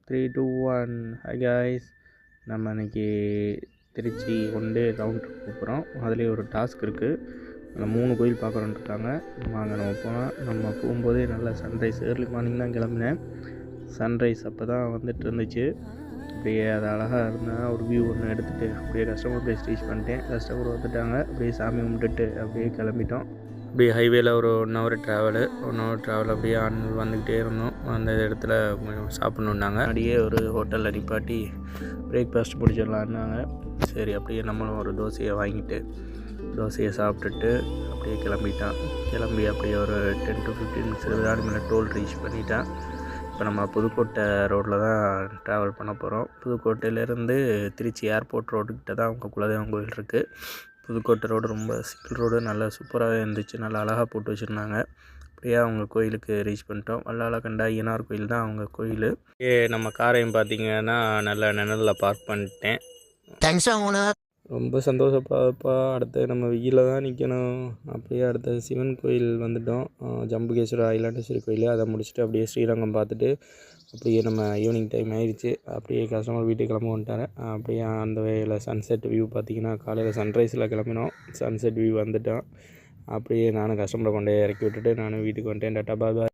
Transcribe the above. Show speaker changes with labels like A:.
A: 3, 2, 1. Hi guys, நம்ம இன்றைக்கி Trichy one day round போகிறோம். அதுலேயே ஒரு டாஸ்க் இருக்குது. அதில் 3 கோயில் பார்க்குறோன்னு இருக்காங்க. வாங்க நம்ம போனால். நம்ம போகும்போதே நல்லா சன்ரைஸ், ஏர்லி மார்னிங் தான் கிளம்பினேன். சன்ரைஸ் அப்போ தான் வந்துட்டு இருந்துச்சு. அப்படியே அது அழகாக இருந்தால் ஒரு வியூ ஒன்று எடுத்துகிட்டு அப்படியே கஸ்டமர் ப்ளேஸ் ரீச் பண்ணிட்டேன். கஸ்டமர் வந்துட்டாங்க. அப்படியே சாமி கும்பிட்டுட்டு அப்படியே கிளம்பிட்டோம். அப்படியே ஹைவேல ஒரு 1 ஹவர் ட்ராவல் அப்படியே வந்துக்கிட்டே இருந்தோம். அந்த இடத்துல கொஞ்சம் சாப்பிட்ணுன்னாங்க. அப்படியே ஒரு ஹோட்டலில் நிப்பாட்டி பிரேக்ஃபாஸ்ட் முடிச்சிடலான்னாங்க. சரி, அப்படியே நம்மளும் ஒரு தோசையை வாங்கிட்டு தோசையை சாப்பிட்டுட்டு அப்படியே கிளம்பி அப்படியே ஒரு 10 to 15 minutes மேலே டோல் ரீச் பண்ணிட்டேன். இப்போ நம்ம புதுக்கோட்டை ரோட்டில் தான் ட்ராவல் பண்ண போகிறோம். புதுக்கோட்டையிலேருந்து திருச்சி ஏர்போர்ட் ரோடுக்கிட்ட தான் அவங்க குலதெய்வம் கோயில் இருக்குது. புதுக்கோட்டை ரோடு ரொம்ப சிங்கிள் ரோடு, நல்லா சூப்பராகவே இருந்துச்சு. நல்லா அழகாக போட்டு வச்சுருந்தாங்க. அப்படியே அவங்க கோயிலுக்கு ரீச் பண்ணிட்டோம். வல்லாளகண்டா ஐயனார் கோயில் தான் அவங்க கோயில். நம்ம காரையும் பார்த்திங்கன்னா நல்லா நிழலில் பார்க் பண்ணிட்டேன்.
B: Thanks owner.
A: ரொம்ப சந்தோஷப்பாப்பா. அடுத்து நம்ம வெயிலில் தான் நிற்கணும். அப்படியே அடுத்த சிவன் கோயில் வந்துவிட்டோம். ஜம்புகேஸ்வரர் அகிலாண்டேஸ்வரி கோயில். அதை முடிச்சுட்டு அப்படியே ஸ்ரீரங்கம் பார்த்துட்டு அப்படியே நம்ம ஈவினிங் டைம் ஆயிடுச்சு. அப்படியே கஸ்டமர் வீட்டுக்கு கிளம்ப வந்துட்டார். அப்படியே அந்த வேயில் சன்செட் வியூ பார்த்திங்கன்னா காலையில் சன்ரைஸில் கிளம்பினோம். சன்செட் வியூ வந்துட்டோம். அப்படியே நானும் கஸ்டமரை கொண்டே இறக்கி விட்டுட்டு நானும் வீட்டுக்கு வந்துட்டேன். டாட்டா பாய் பாய்.